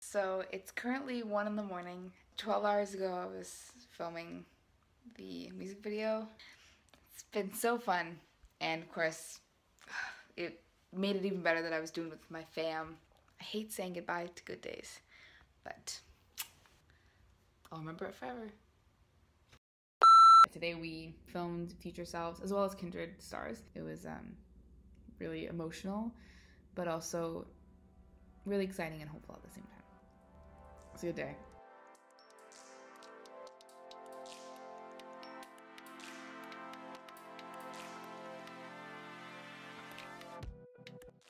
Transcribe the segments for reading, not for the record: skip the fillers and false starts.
So it's currently 1 in the morning. 12 hours ago I was filming the music video. It's been so fun, and of course it made it even better that I was doing it with my fam. I hate saying goodbye to good days, but I'll remember it forever. Today we filmed Future Selves as well as Kindred Stars. It was really emotional, but also really exciting and hopeful at the same time. It was a good day.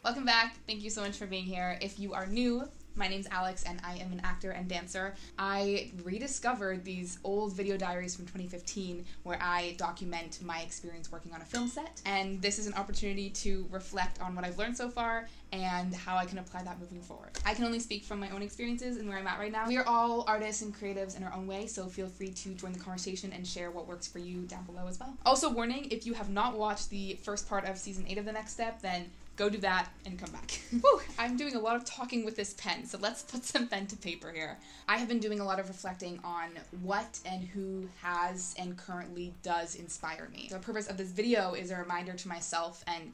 Welcome back. Thank you so much for being here. If you are new, my name's Alex and I am an actor and dancer. I rediscovered these old video diaries from 2015 where I document my experience working on a film set, and this is an opportunity to reflect on what I've learned so far and how I can apply that moving forward. I can only speak from my own experiences and where I'm at right now. We are all artists and creatives in our own way, so feel free to join the conversation and share what works for you down below as well. Also warning, if you have not watched the first part of season 8 of The Next Step, then go do that and come back. Whew, I'm doing a lot of talking with this pen, so let's put some pen to paper here. I have been doing a lot of reflecting on what and who has and currently does inspire me. The purpose of this video is a reminder to myself and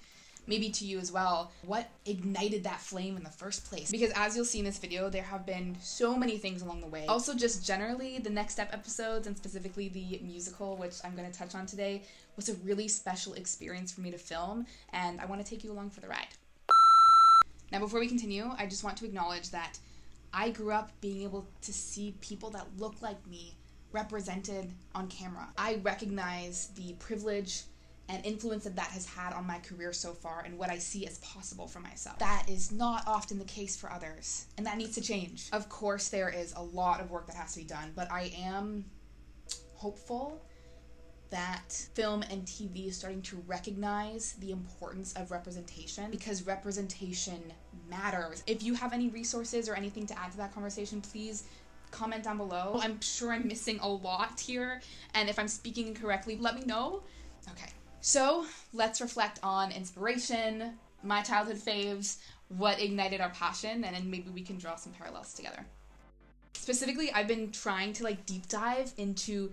maybe to you as well, what ignited that flame in the first place. Because as you'll see in this video, there have been so many things along the way. Also, just generally, the Next Step episodes, and specifically the musical, which I'm going to touch on today, was a really special experience for me to film, and I want to take you along for the ride. Now, before we continue, I just want to acknowledge that I grew up being able to see people that look like me represented on camera. I recognize the privilege and influence that has had on my career so far and what I see as possible for myself. That is not often the case for others, and that needs to change. Of course, there is a lot of work that has to be done, but I am hopeful that film and TV is starting to recognize the importance of representation, because representation matters. If you have any resources or anything to add to that conversation, please comment down below. I'm sure I'm missing a lot here, and if I'm speaking incorrectly, let me know. Okay. So let's reflect on inspiration, my childhood faves, what ignited our passion, and then maybe we can draw some parallels together. Specifically, I've been trying to deep dive into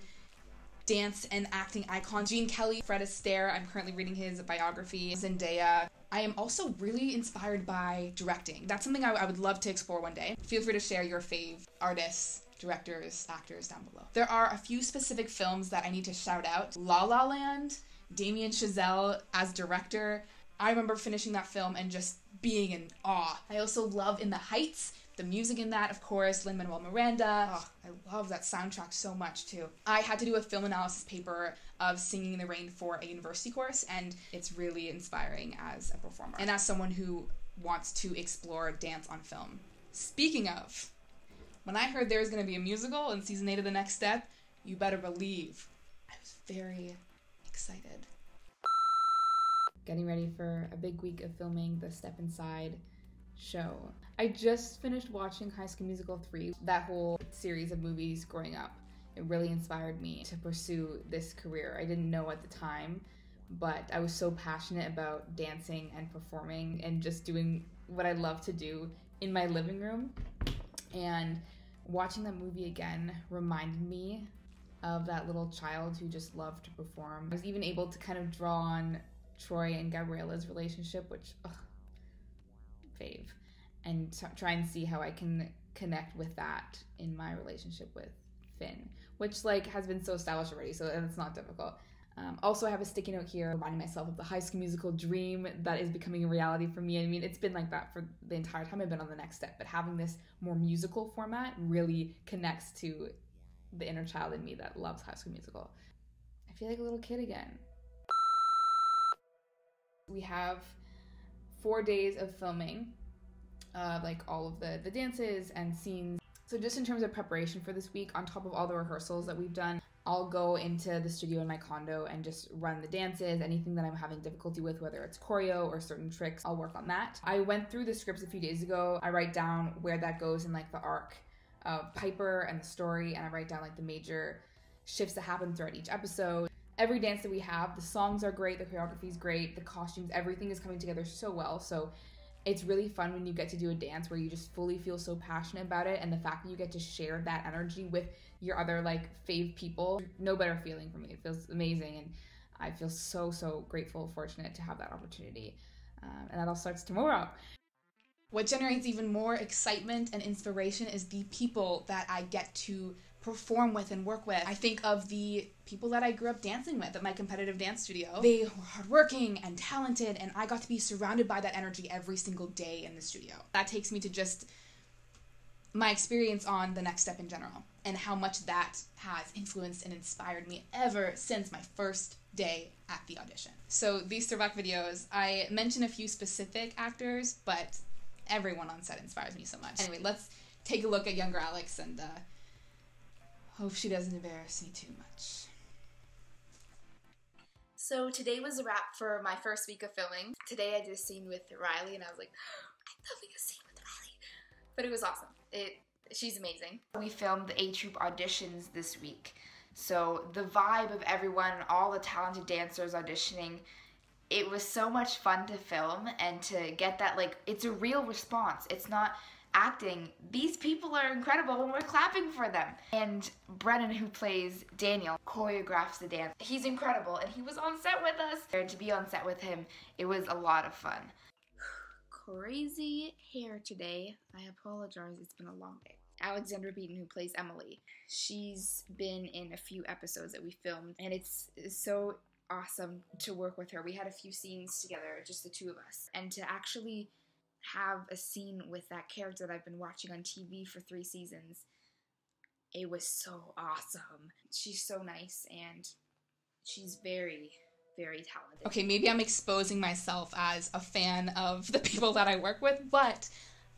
dance and acting icons. Gene Kelly, Fred Astaire, I'm currently reading his biography, Zendaya. I am also really inspired by directing. That's something I would love to explore one day. Feel free to share your fave artists, directors, actors down below. There are a few specific films that I need to shout out. La La Land, Damien Chazelle as director. I remember finishing that film and just being in awe. I also love In the Heights, the music in that, of course, Lin-Manuel Miranda. Oh, I love that soundtrack so much too. I had to do a film analysis paper of Singing in the Rain for a university course, and it's really inspiring as a performer and as someone who wants to explore dance on film. Speaking of, when I heard there was going to be a musical in season 8 of The Next Step, you better believe I was very excited. Getting ready for a big week of filming the Step Inside show. I just finished watching High School Musical 3, that whole series of movies growing up. It really inspired me to pursue this career. I didn't know at the time, but I was so passionate about dancing and performing and just doing what I love to do in my living room. And watching that movie again reminded me of that little child who just loved to perform. I was even able to kind of draw on Troy and Gabriella's relationship, which, fave, and try and see how I can connect with that in my relationship with Finn, which has been so established already, so it's not difficult. Also, I have a sticky note here reminding myself of the High School Musical dream that is becoming a reality for me. I mean, it's been like that for the entire time I've been on The Next Step, but having this more musical format really connects to the inner child in me that loves High School Musical. I feel like a little kid again. We have 4 days of filming, all of the dances and scenes. So just in terms of preparation for this week, on top of all the rehearsals that we've done, I'll go into the studio in my condo and just run the dances, anything that I'm having difficulty with, whether it's choreo or certain tricks, I'll work on that. I went through the scripts a few days ago. I write down where that goes in the arc of Piper and the story, and I write down the major shifts that happen throughout each episode. Every dance that we have, the songs are great, the choreography is great, the costumes, everything is coming together so well. So It's really fun when you get to do a dance where you just fully feel so passionate about it, and the fact that you get to share that energy with your other like fave people, no better feeling for me. It feels amazing, and I feel so grateful, fortunate to have that opportunity. And that all starts tomorrow. What generates even more excitement and inspiration is the people that I get to perform with and work with. I think of the people that I grew up dancing with at my competitive dance studio. They were hardworking and talented, and I got to be surrounded by that energy every single day in the studio. That takes me to just my experience on The Next Step in general, and how much that has influenced and inspired me ever since my first day at the audition. So these throwback videos, I mention a few specific actors, but everyone on set inspires me so much. Anyway, let's take a look at younger Alex and hope she doesn't embarrass me too much. So today was a wrap for my first week of filming. Today I did a scene with Riley, and I was like, I'm filming a scene with Riley. But it was awesome. She's amazing. We filmed the A-Troop auditions this week. So the vibe of everyone and all the talented dancers auditioning, it was so much fun to film and to get that, like, it's a real response. It's not acting. These people are incredible and we're clapping for them. And Brennan, who plays Daniel, choreographs the dance. He's incredible, and he was on set with us. And to be on set with him, it was a lot of fun. Crazy hair today. I apologize, it's been a long day. Alexandra, who plays Emily, she's been in a few episodes that we filmed, and it's so awesome to work with her. We had a few scenes together, just the two of us, and to actually have a scene with that character that I've been watching on TV for 3 seasons, it was so awesome. She's so nice, and she's very talented. Okay, maybe I'm exposing myself as a fan of the people that I work with, but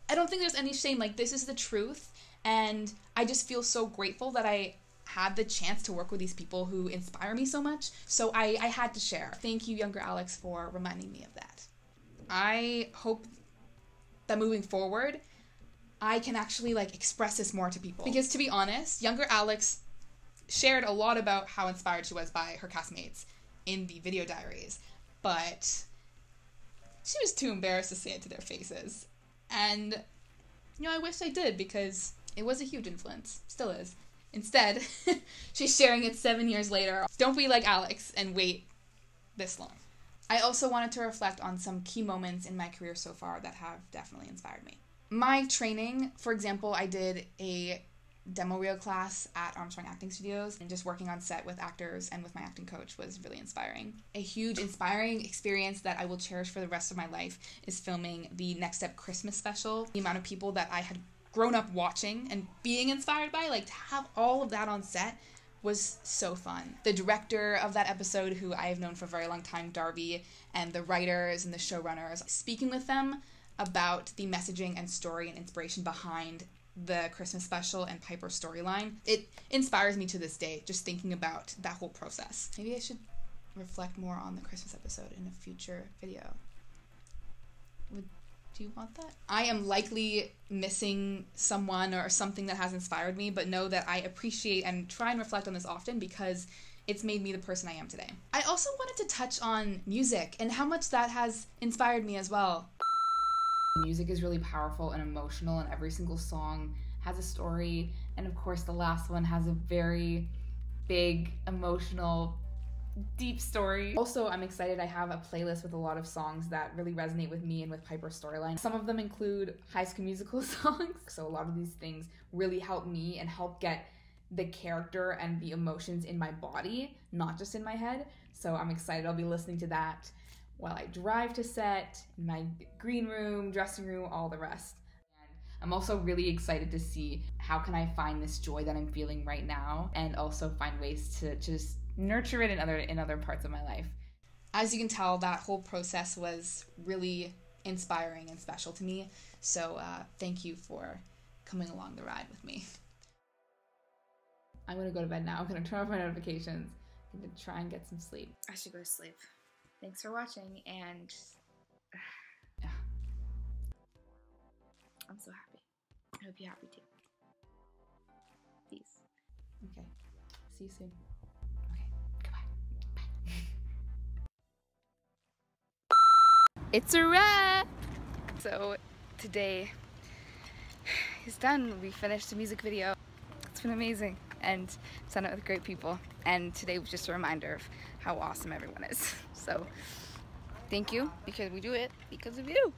I don't think there's any shame. Like, this is the truth, and I just feel so grateful that I had the chance to work with these people who inspire me so much, so I had to share. Thank you, younger Alex, for reminding me of that. I hope that moving forward, I can actually like express this more to people. Because to be honest, younger Alex shared a lot about how inspired she was by her castmates in the video diaries, but she was too embarrassed to say it to their faces. And, you know, I wish I did, because it was a huge influence. Still is. Instead, she's sharing it 7 years later. Don't be like Alex and wait this long. I also wanted to reflect on some key moments in my career so far that have definitely inspired me. My training, for example, I did a demo reel class at Armstrong Acting Studios, and just working on set with actors and with my acting coach was really inspiring. A huge inspiring experience that I will cherish for the rest of my life is filming the Next Step Christmas special. The amount of people that I had grown up watching and being inspired by, like, to have all of that on set was so fun. The director of that episode, who I have known for a very long time, Darby, and the writers and the showrunners, speaking with them about the messaging and story and inspiration behind the Christmas special and Piper's storyline, it inspires me to this day, just thinking about that whole process. Maybe I should reflect more on the Christmas episode in a future video. Do you want that? I am likely missing someone or something that has inspired me, but know that I appreciate and try and reflect on this often because it's made me the person I am today. I also wanted to touch on music and how much that has inspired me as well. Music is really powerful and emotional, and every single song has a story, and of course the last one has a very big, emotional, deep story. Also, I'm excited I have a playlist with a lot of songs that really resonate with me and with Piper's storyline. Some of them include High School Musical songs, so a lot of these things really help me and help get the character and the emotions in my body, not just in my head. So I'm excited. I'll be listening to that while I drive to set, in my green room, dressing room, all the rest. And I'm also really excited to see how can I find this joy that I'm feeling right now, and also find ways to just nurture it in other parts of my life. As you can tell, that whole process was really inspiring and special to me. So thank you for coming along the ride with me. I'm gonna go to bed now. I'm gonna turn off my notifications. I'm gonna try and get some sleep. I should go to sleep. Thanks for watching, and I'm so happy. I hope you're happy too. Peace. Okay. See you soon. Okay. Goodbye. Bye. It's a wrap! So today is done. We finished the music video. It's been amazing, and I've done it with great people. And today was just a reminder of how awesome everyone is. So thank you, because we do it because of you.